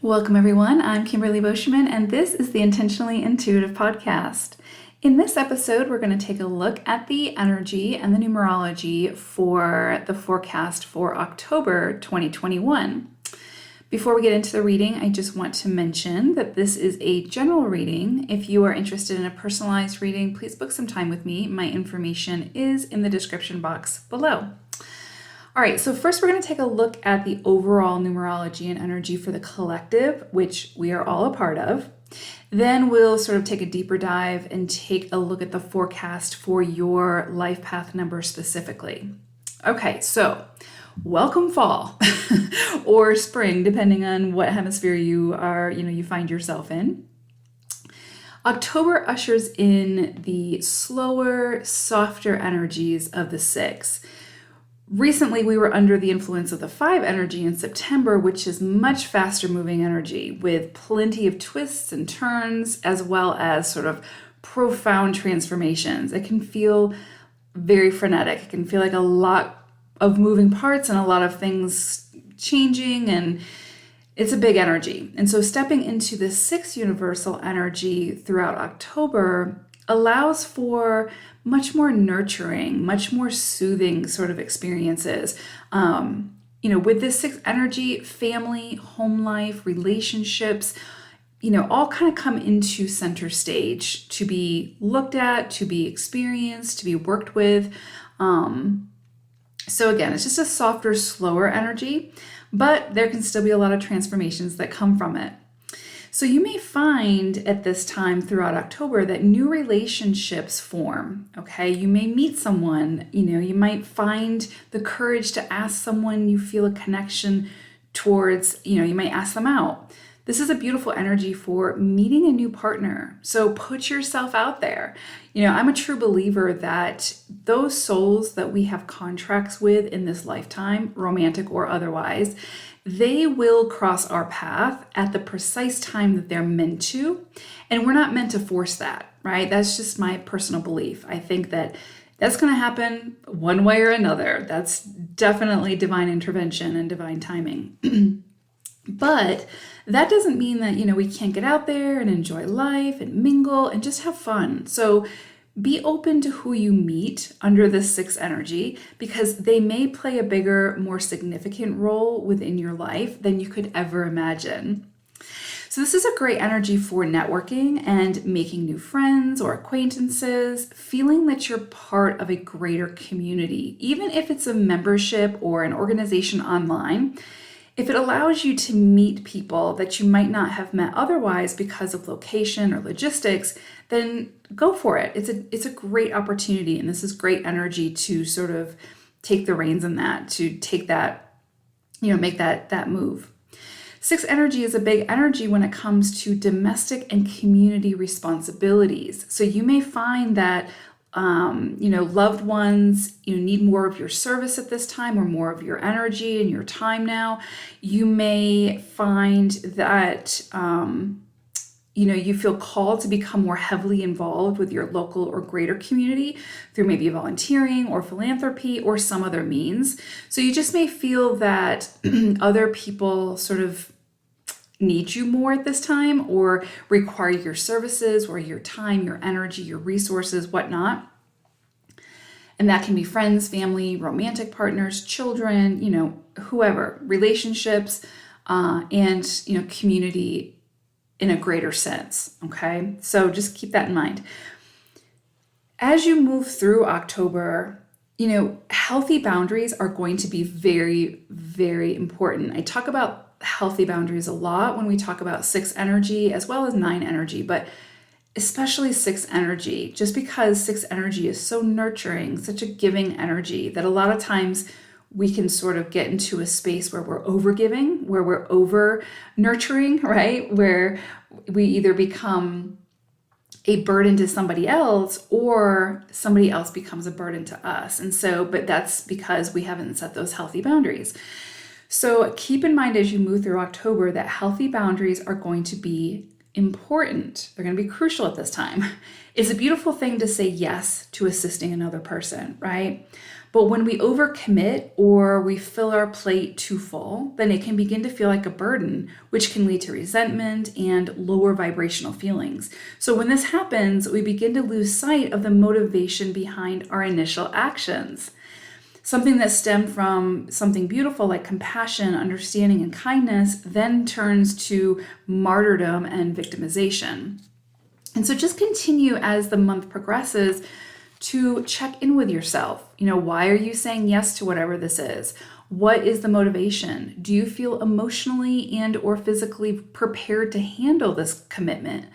Welcome, everyone. I'm Kimberly Boschman, and this is the Intentionally Intuitive podcast. In this episode, we're going to take a look at the energy and the numerology for the forecast for October 2021. Before we get into the reading, I just want to mention that this is a general reading. If you are interested in a personalized reading, please book some time with me. My information is in the description box below. All right, so first we're going to take a look at the overall numerology and energy for the collective, which we are all a part of. Then we'll sort of take a deeper dive and take a look at the forecast for your life path number specifically. Okay, so welcome fall or spring, depending on what hemisphere you find yourself in. October ushers in the slower, softer energies of the six. Recently, we were under the influence of the 5 energy in September, which is much faster moving energy with plenty of twists and turns, as well as sort of profound transformations. It can feel very frenetic. It can feel like a lot of moving parts and a lot of things changing, and it's a big energy. And so stepping into the 6 universal energy throughout October allows for much more nurturing, much more soothing sort of experiences. With this 6 energy, family, home life, relationships, all kind of come into center stage to be looked at, to be experienced, to be worked with. So again, it's just a softer, slower energy, but there can still be a lot of transformations that come from it. So you may find at this time throughout October that new relationships form, okay? You may meet someone, you might find the courage to ask someone you feel a connection towards, you might ask them out. This is a beautiful energy for meeting a new partner. So put yourself out there. I'm a true believer that those souls that we have contracts with in this lifetime, romantic or otherwise, they will cross our path at the precise time that they're meant to. And we're not meant to force that, right? That's just my personal belief. I think that that's going to happen one way or another. That's definitely divine intervention and divine timing. But that doesn't mean that, we can't get out there and enjoy life and mingle and just have fun. So be open to who you meet under this 6 energy, because they may play a bigger, more significant role within your life than you could ever imagine. So this is a great energy for networking and making new friends or acquaintances, feeling that you're part of a greater community, even if it's a membership or an organization online. If it allows you to meet people that you might not have met otherwise because of location or logistics, then go for it. It's a great opportunity, and this is great energy to sort of take the reins in that, to take that, make that move. 6 energy is a big energy when it comes to domestic and community responsibilities. So you may find that loved ones, need more of your service at this time, or more of your energy and your time now. You may find that, you feel called to become more heavily involved with your local or greater community through maybe volunteering or philanthropy or some other means. So you just may feel that other people sort of need you more at this time, or require your services or your time, your energy, your resources, whatnot. And that can be friends, family, romantic partners, children, whoever, relationships, and, community in a greater sense. Okay. So just keep that in mind. As you move through October, healthy boundaries are going to be very, very important. I talk about healthy boundaries a lot when we talk about 6 energy as well as 9 energy, but especially 6 energy, just because 6 energy is so nurturing, such a giving energy, that a lot of times we can sort of get into a space where we're over giving, where we're over nurturing, right? Where we either become a burden to somebody else, or somebody else becomes a burden to us. And so, but that's because we haven't set those healthy boundaries. So keep in mind as you move through October that healthy boundaries are going to be important, they're going to be crucial at this time. It's a beautiful thing to say yes to assisting another person, right? But when we overcommit or we fill our plate too full, then it can begin to feel like a burden, which can lead to resentment and lower vibrational feelings. So when this happens, we begin to lose sight of the motivation behind our initial actions. Something that stemmed from something beautiful like compassion, understanding, and kindness then turns to martyrdom and victimization. And so just continue as the month progresses to check in with yourself. Why are you saying yes to whatever this is? What is the motivation? Do you feel emotionally and or physically prepared to handle this commitment?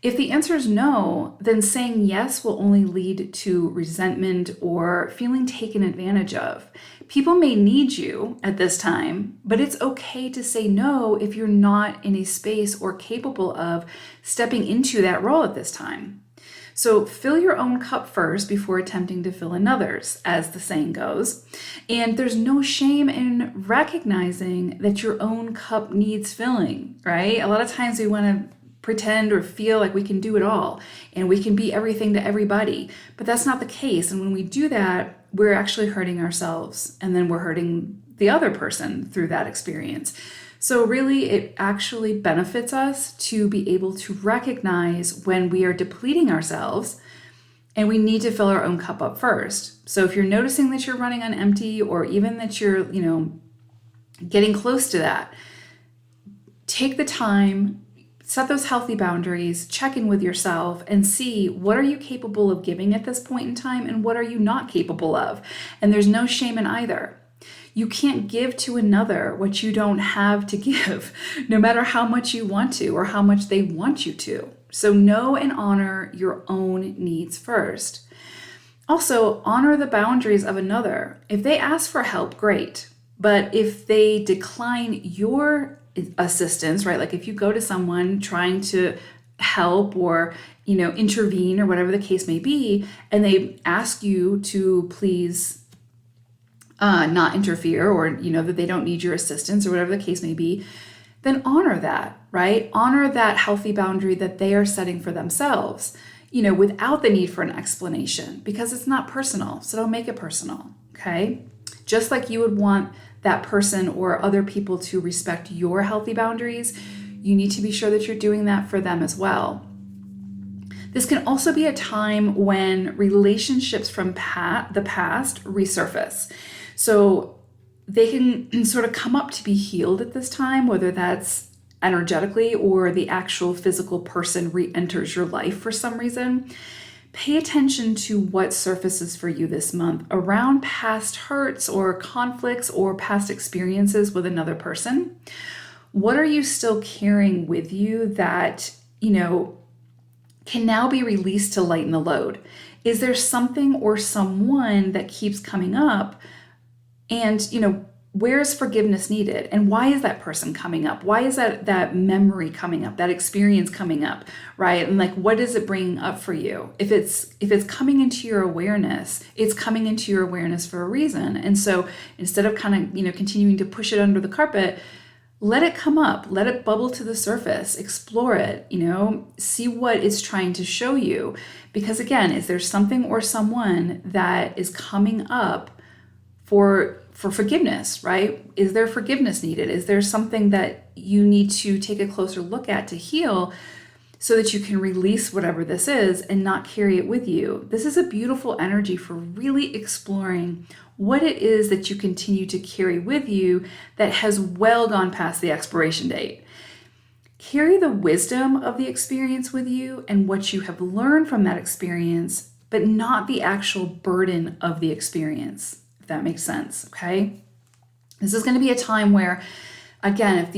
If the answer is no, then saying yes will only lead to resentment or feeling taken advantage of. People may need you at this time, but it's okay to say no if you're not in a space or capable of stepping into that role at this time. So fill your own cup first before attempting to fill another's, as the saying goes. And there's no shame in recognizing that your own cup needs filling, right? A lot of times we want to pretend or feel like we can do it all and we can be everything to everybody, but that's not the case. And when we do that, we're actually hurting ourselves, and then we're hurting the other person through that experience. So really, it actually benefits us to be able to recognize when we are depleting ourselves and we need to fill our own cup up first. So if you're noticing that you're running on empty, or even that you're, getting close to that, take the time, set those healthy boundaries, check in with yourself, and see what are you capable of giving at this point in time and what are you not capable of. And there's no shame in either. You can't give to another what you don't have to give, no matter how much you want to or how much they want you to. So know and honor your own needs first. Also, honor the boundaries of another. If they ask for help, great. But if they decline your assistance, right? Like if you go to someone trying to help or, intervene or whatever the case may be, and they ask you to please not interfere, or, that they don't need your assistance or whatever the case may be, then honor that, right? Honor that healthy boundary that they are setting for themselves, without the need for an explanation, because it's not personal. So don't make it personal, okay? Just like you would want that person or other people to respect your healthy boundaries, you need to be sure that you're doing that for them as well. This can also be a time when relationships from the past resurface. So they can sort of come up to be healed at this time, whether that's energetically or the actual physical person re-enters your life for some reason. Pay attention to what surfaces for you this month around past hurts or conflicts or past experiences with another person. What are you still carrying with you that, can now be released to lighten the load? Is there something or someone that keeps coming up? And, where is forgiveness needed? And why is that person coming up? Why is that memory coming up, that experience coming up, right? And like, what is it bringing up for you? If it's coming into your awareness, it's coming into your awareness for a reason. And so instead of kind of, continuing to push it under the carpet, let it come up, let it bubble to the surface, explore it, see what it's trying to show you. Because again, is there something or someone that is coming up for forgiveness, right? Is there forgiveness needed? Is there something that you need to take a closer look at to heal so that you can release whatever this is and not carry it with you? This is a beautiful energy for really exploring what it is that you continue to carry with you that has well gone past the expiration date. Carry the wisdom of the experience with you and what you have learned from that experience, but not the actual burden of the experience. That makes sense, okay? This is going to be a time where, again, if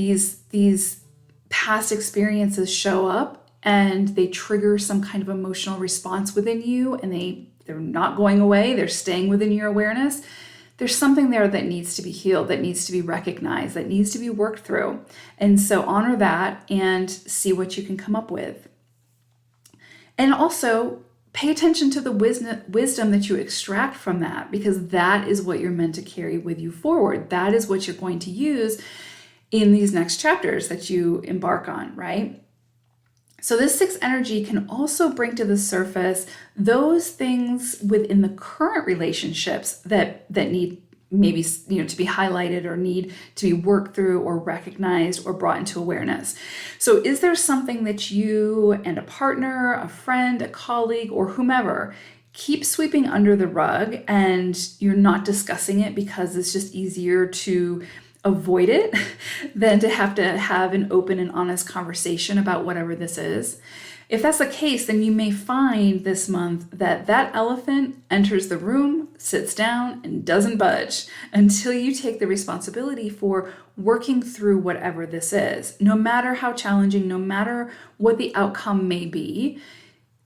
these past experiences show up and they trigger some kind of emotional response within you and they're not going away, they're staying within your awareness, there's something there that needs to be healed, that needs to be recognized, that needs to be worked through. And so honor that and see what you can come up with. And also, pay attention to the wisdom that you extract from that, because that is what you're meant to carry with you forward. That is what you're going to use in these next chapters that you embark on, right? So this sixth energy can also bring to the surface those things within the current relationships that need maybe to be highlighted or need to be worked through or recognized or brought into awareness. So is there something that you and a partner, a friend, a colleague, or whomever keep sweeping under the rug and you're not discussing it because it's just easier to avoid it than to have an open and honest conversation about whatever this is? If that's the case, then you may find this month that that elephant enters the room, sits down, and doesn't budge until you take the responsibility for working through whatever this is. No matter how challenging, no matter what the outcome may be,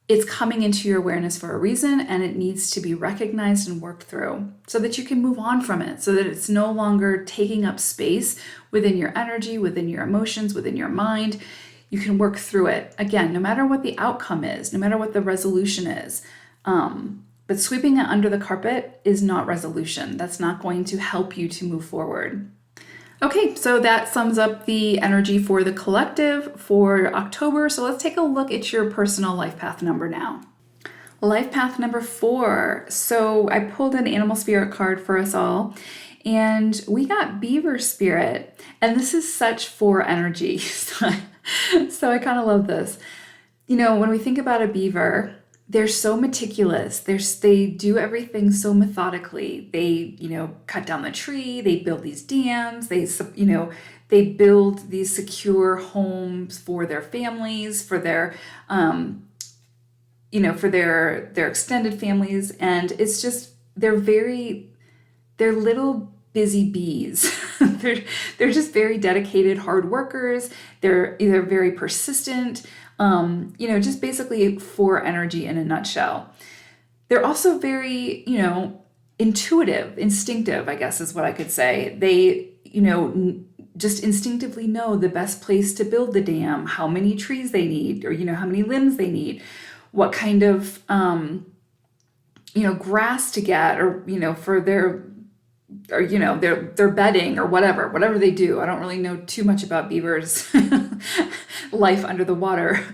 it's coming into your awareness for a reason, and it needs to be recognized and worked through so that you can move on from it, so that it's no longer taking up space within your energy, within your emotions, within your mind. You can work through it. Again, no matter what the outcome is, no matter what the resolution is. But sweeping it under the carpet is not resolution. That's not going to help you to move forward. Okay, so that sums up the energy for the collective for October. So let's take a look at your personal life path number now. Life path number 4. So I pulled an animal spirit card for us all, and we got beaver spirit. And this is such 4 energy. So I kind of love this. When we think about a beaver, they're so meticulous. They do everything so methodically. They, cut down the tree. They build these dams. They build these secure homes for their families, for their, for their extended families. And it's just, they're little busy bees. they're just very dedicated, hard workers. They're either very persistent, just basically 4 energy in a nutshell. They're also very, intuitive, instinctive, I guess is what I could say. They, just instinctively know the best place to build the dam, how many trees they need, or, how many limbs they need, what kind of, grass to get, or, for their bedding or whatever they do. I don't really know too much about beavers' life under the water,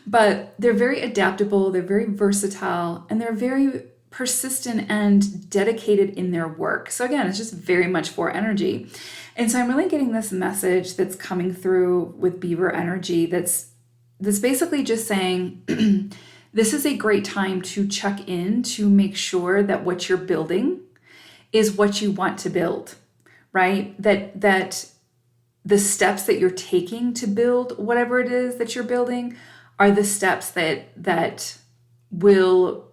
but they're very adaptable, they're very versatile, and they're very persistent and dedicated in their work. So again, it's just very much 4 energy. And so I'm really getting this message that's coming through with beaver energy that's basically just saying, this is a great time to check in to make sure that what you're building is what you want to build, right? That the steps that you're taking to build whatever it is that you're building are the steps that will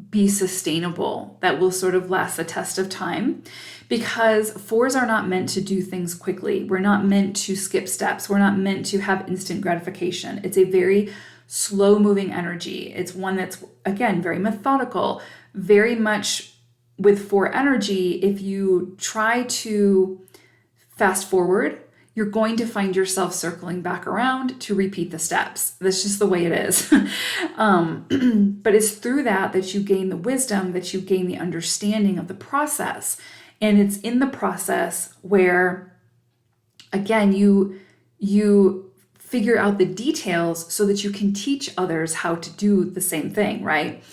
be sustainable, that will sort of last the test of time. Because 4s are not meant to do things quickly. We're not meant to skip steps. We're not meant to have instant gratification. It's a very slow-moving energy. It's one that's, again, very methodical, very much with 4 energy. If you try to fast forward, you're going to find yourself circling back around to repeat the steps. That's just the way it is. But it's through that you gain the wisdom, that you gain the understanding of the process. And it's in the process where, again, you figure out the details so that you can teach others how to do the same thing, right?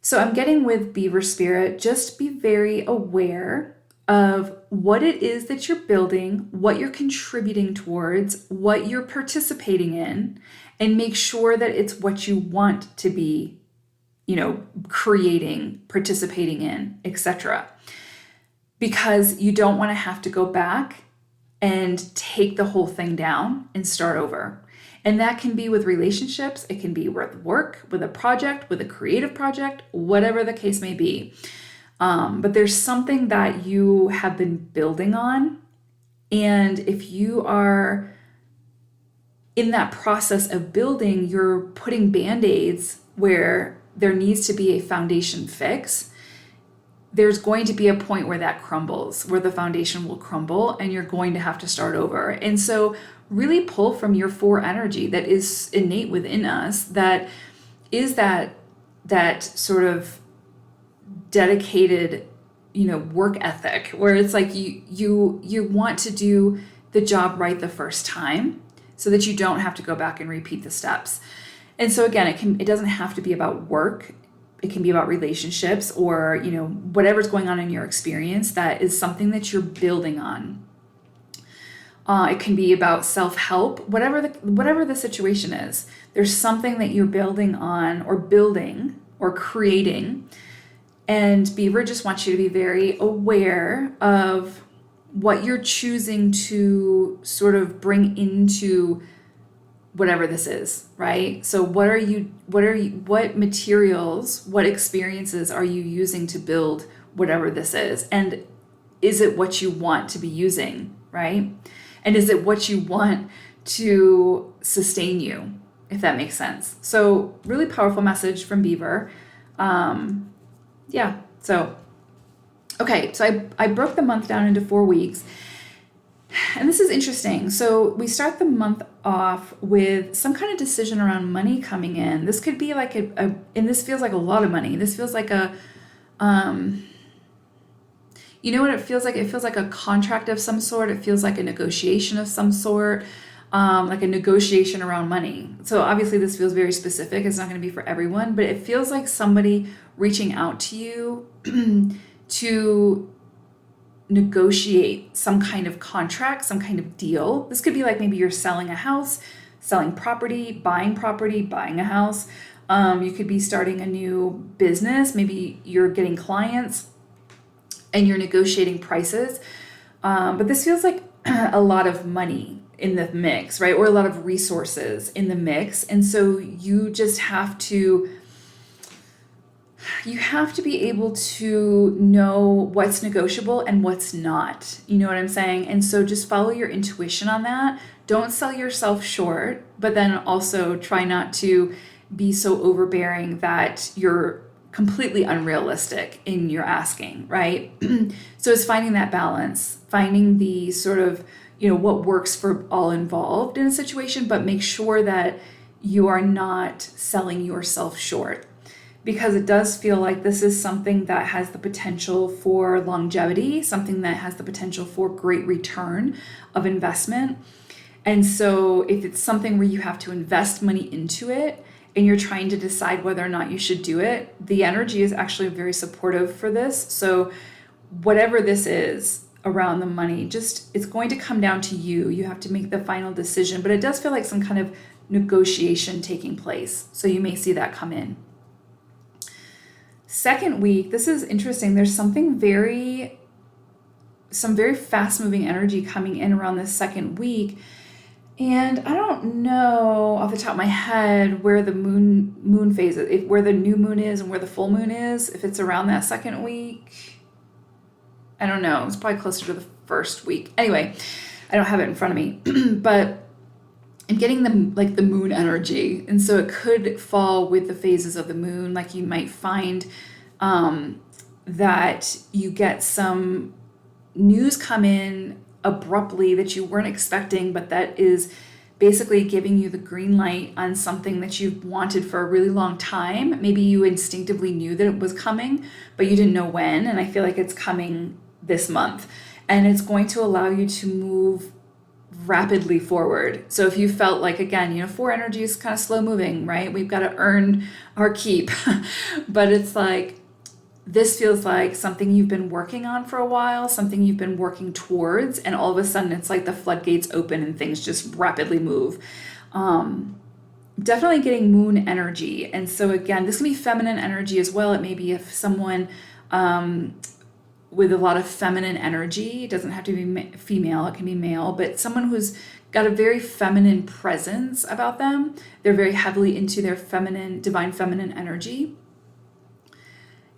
So I'm getting with beaver spirit, just be very aware of what it is that you're building, what you're contributing towards, what you're participating in, and make sure that it's what you want to be, creating, participating in, etc. Because you don't want to have to go back and take the whole thing down and start over. And that can be with relationships, it can be with work, with a project, with a creative project, whatever the case may be. But there's something that you have been building on. And if you are in that process of building, you're putting Band-Aids where there needs to be a foundation fix, there's going to be a point where that crumbles, where the foundation will crumble and you're going to have to start over. And so really pull from your 4 energy that is innate within us, that is that sort of dedicated, work ethic, where it's like you want to do the job right the first time. so that you don't have to go back and repeat the steps. And so again, it doesn't have to be about work. It can be about relationships or, whatever's going on in your experience that is something that you're building on. It can be about self-help, whatever the situation is. There's something that you're building on or creating. And Beaver just wants you to be very aware of what you're choosing to sort of bring into whatever this is, right? So what materials, what experiences are you using to build whatever this is? And is it what you want to be using, right? And is it what you want to sustain you, if that makes sense? So really powerful message from Beaver. So I broke the month down into 4 weeks. And this is interesting. So we start the month off with some kind of decision around money coming in. This could be like and this feels like a lot of money. This feels like you know what it feels like? It feels like a contract of some sort. It feels like a negotiation of some sort, like a negotiation around money. So obviously this feels very specific. It's not going to be for everyone, but it feels like somebody reaching out to you to negotiate some kind of contract, some kind of deal. This could be like maybe you're selling a house, selling property, buying a house. You could be starting a new business. Maybe you're getting clients and you're negotiating prices. But this feels like a lot of money in the mix, right? Or a lot of resources in the mix. And so you just have to be able to know what's negotiable and what's not. You know what I'm saying? And so just follow your intuition on that. Don't sell yourself short, but then also try not to be so overbearing that you're completely unrealistic in your asking, right? So it's finding that balance, finding the sort of, what works for all involved in a situation, but make sure that you are not selling yourself short. Because it does feel like this is something that has the potential for longevity, something that has the potential for great return of investment. And so if it's something where you have to invest money into it and you're trying to decide whether or not you should do it, the energy is actually very supportive for this. So whatever this is around the money, it's going to come down to you. You have to make the final decision, but it does feel like some kind of negotiation taking place. So you may see that come in. Second week, this is interesting. There's some very fast moving energy coming in around this second week. And I don't know off the top of my head where the moon phase is, where the new moon is and where the full moon is, if it's around that second week. I don't know. It's probably closer to the first week. Anyway, I don't have it in front of me, but I'm getting the moon energy. And so it could fall with the phases of the moon. Like you might find that you get some news come in abruptly that you weren't expecting, but that is basically giving you the green light on something that you've wanted for a really long time. Maybe you instinctively knew that it was coming, but you didn't know when. And I feel like it's coming this month. And it's going to allow you to move rapidly forward. So if you felt like, again, 4 energy is kind of slow moving, right? We've got to earn our keep. But it's like, this feels like something you've been working on for a while, something you've been working towards, and all of a sudden it's like the floodgates open and things just rapidly move. Definitely getting moon energy. And so again, this can be feminine energy as well. It may be if someone with a lot of feminine energy. It doesn't have to be female, it can be male, but someone who's got a very feminine presence about them. They're very heavily into their feminine, divine feminine energy.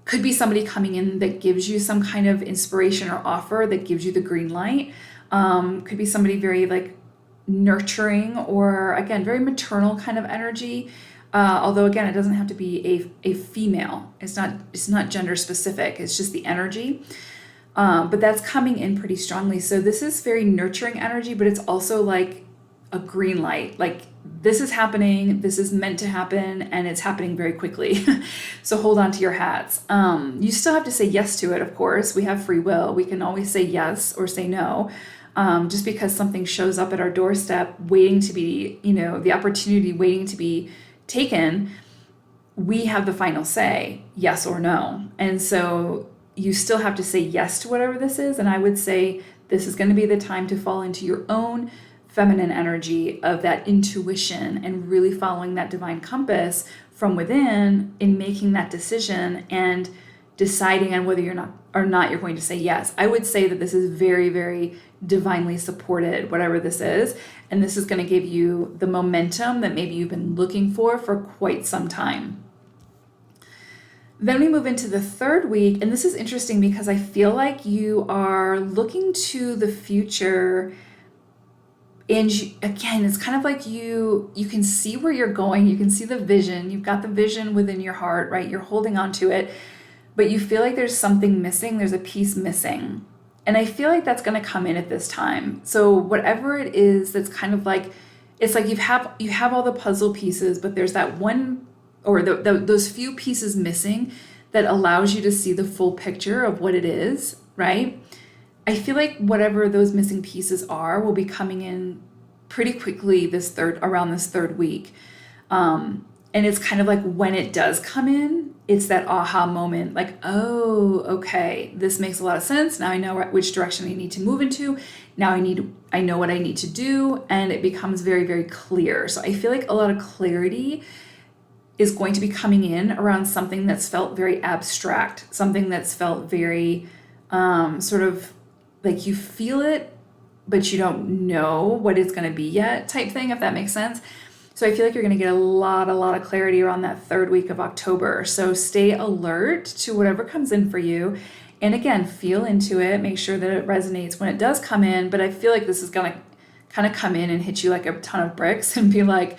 Could be somebody coming in that gives you some kind of inspiration or offer that gives you the green light. Could be somebody very like nurturing or again, very maternal kind of energy. Although again, it doesn't have to be a female. It's not gender specific. It's just the energy. But that's coming in pretty strongly. So this is very nurturing energy, but it's also like a green light. Like this is happening, this is meant to happen, and it's happening very quickly. So hold on to your hats. You still have to say yes to it, of course. We have free will. We can always say yes or say no. Just because something shows up at our doorstep waiting to be, the opportunity waiting to be taken, we have the final say, yes or no. And so you still have to say yes to whatever this is. And I would say this is going to be the time to fall into your own feminine energy of that intuition and really following that divine compass from within in making that decision and deciding on whether you're going to say yes. I would say that this is very, very divinely supported, whatever this is. And this is going to give you the momentum that maybe you've been looking for quite some time. Then we move into the third week. And this is interesting because I feel like you are looking to the future. And again, it's kind of like you can see where you're going. You can see the vision. You've got the vision within your heart, right? You're holding on to it, but you feel like there's something missing. There's a piece missing. And I feel like that's going to come in at this time. So whatever it is, that's kind of like, it's like you have all the puzzle pieces, but there's that one or those few pieces missing that allows you to see the full picture of what it is, right? I feel like whatever those missing pieces are will be coming in pretty quickly around this third week. And it's kind of like when it does come in, it's that aha moment, like, oh, okay, this makes a lot of sense. Now I know which direction I need to move into. Now I know what I need to do. And it becomes very, very clear. So I feel like a lot of clarity is going to be coming in around something that's felt very abstract, something that's felt very sort of like you feel it, but you don't know what it's going to be yet type thing, if that makes sense. So I feel like you're going to get a lot of clarity around that third week of October. So stay alert to whatever comes in for you. And again, feel into it, make sure that it resonates when it does come in. But I feel like this is going to kind of come in and hit you like a ton of bricks and be like,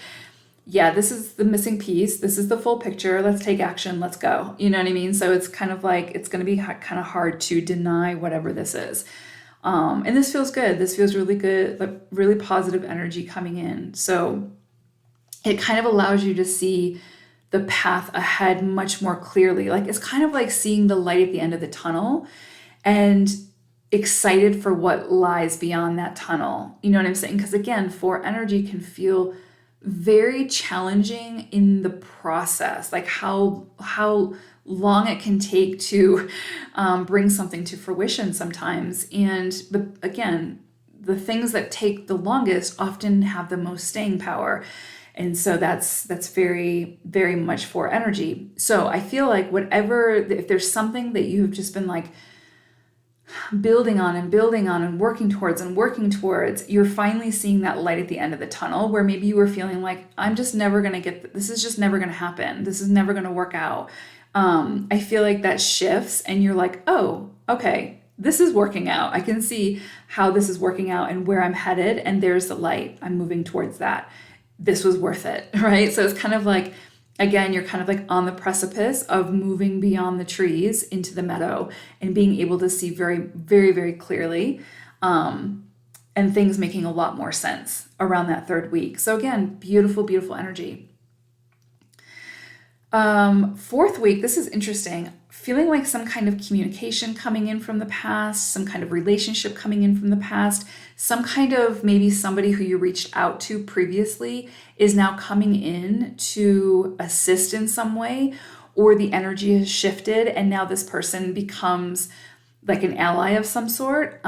yeah, this is the missing piece. This is the full picture. Let's take action. Let's go. You know what I mean? So it's kind of like, it's going to be kind of hard to deny whatever this is. And this feels good. This feels really good, like really positive energy coming in. So it kind of allows you to see the path ahead much more clearly. Like it's kind of like seeing the light at the end of the tunnel and excited for what lies beyond that tunnel. You know what I'm saying? Because again, 4 energy can feel very challenging in the process, like how long it can take to bring something to fruition sometimes. But again, the things that take the longest often have the most staying power. And so that's very, very much 4 energy. So I feel like if there's something that you've just been like building on and working towards, you're finally seeing that light at the end of the tunnel where maybe you were feeling like, I'm just never going to this is just never going to happen. This is never going to work out. I feel like that shifts and you're like, oh, okay, this is working out. I can see how this is working out and where I'm headed. And there's the light. I'm moving towards that. This was worth it, right? So it's kind of like, again, you're kind of like on the precipice of moving beyond the trees into the meadow and being able to see very, very, very clearly, and things making a lot more sense around that third week. So again, beautiful, beautiful energy. 4th week, this is interesting. Feeling like some kind of communication coming in from the past, some kind of relationship coming in from the past, some kind of maybe somebody who you reached out to previously is now coming in to assist in some way, or the energy has shifted and now this person becomes like an ally of some sort.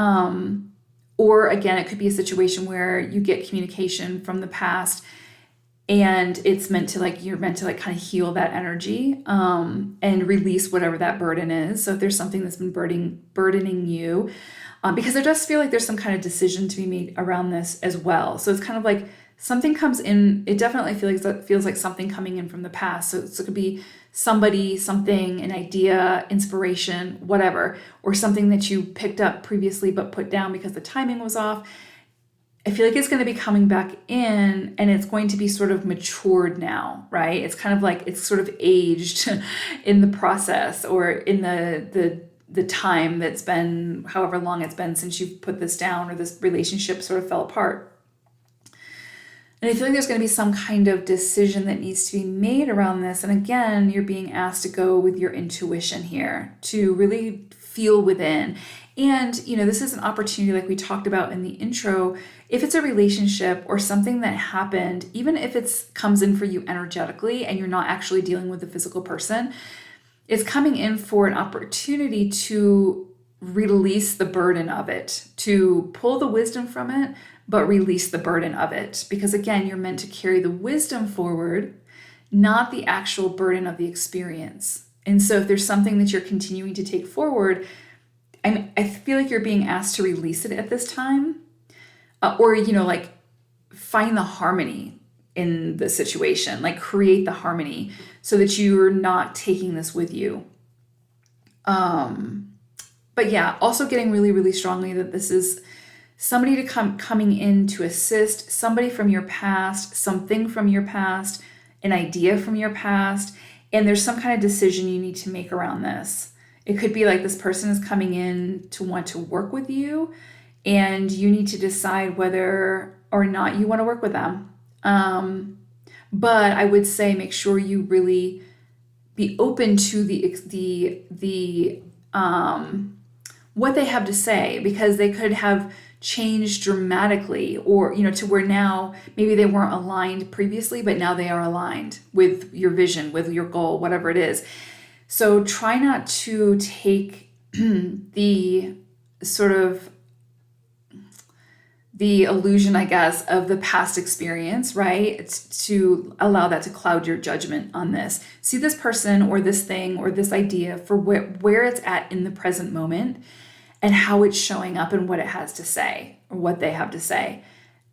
Or again, it could be a situation where you get communication from the past and it's you're meant to kind of heal that energy and release whatever that burden is. So if there's something that's been burdening you, because there does feel like there's some kind of decision to be made around this as well. So it's kind of like something comes in. It definitely feels like something coming in from the past. So it could be somebody, something, an idea, inspiration, whatever, or something that you picked up previously but put down because the timing was off. I feel like it's going to be coming back in and it's going to be sort of matured now, right? It's kind of like it's sort of aged in the process or in the time that's been, however long it's been since you've put this down or this relationship sort of fell apart. And I feel like there's going to be some kind of decision that needs to be made around this. And again, you're being asked to go with your intuition here, to really feel within And, this is an opportunity, like we talked about in the intro. If it's a relationship or something that happened, even if it comes in for you energetically and you're not actually dealing with the physical person, it's coming in for an opportunity to release the burden of it, to pull the wisdom from it, but release the burden of it. Because again, you're meant to carry the wisdom forward, not the actual burden of the experience. And so if there's something that you're continuing to take forward, I feel like you're being asked to release it at this time, or, like find the harmony in the situation, like create the harmony so that you're not taking this with you. But yeah, also getting really, really strongly that this is somebody coming in to assist, somebody from your past, something from your past, an idea from your past, and there's some kind of decision you need to make around this. It could be like this person is coming in to want to work with you, and you need to decide whether or not you want to work with them. But I would say make sure you really be open to the what they have to say, because they could have changed dramatically, or to where now maybe they weren't aligned previously, but now they are aligned with your vision, with your goal, whatever it is. So try not to take the sort of the illusion, I guess, of the past experience, right? It's to allow that to cloud your judgment on this. See this person or this thing or this idea for where it's at in the present moment and how it's showing up and what it has to say or what they have to say.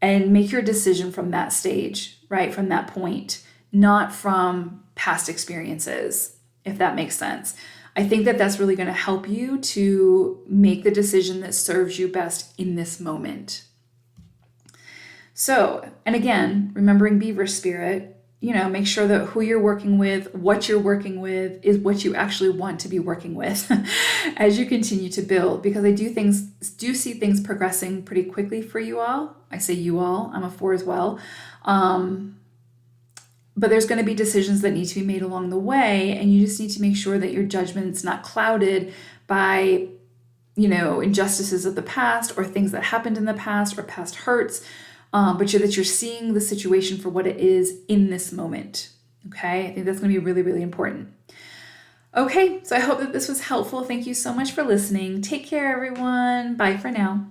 And make your decision from that stage, right? From that point, not from past experiences, if that makes sense. I think that that's really going to help you to make the decision that serves you best in this moment. So, and again, remembering Beaver spirit, make sure that who you're working with, what you're working with is what you actually want to be working with as you continue to build, because I do see things progressing pretty quickly for you all. I say you all, I'm a 4 as well. But there's going to be decisions that need to be made along the way, and you just need to make sure that your judgment's not clouded by, injustices of the past or things that happened in the past or past hurts, but that you're seeing the situation for what it is in this moment. Okay, I think that's going to be really, really important. Okay, so I hope that this was helpful. Thank you so much for listening. Take care, everyone. Bye for now.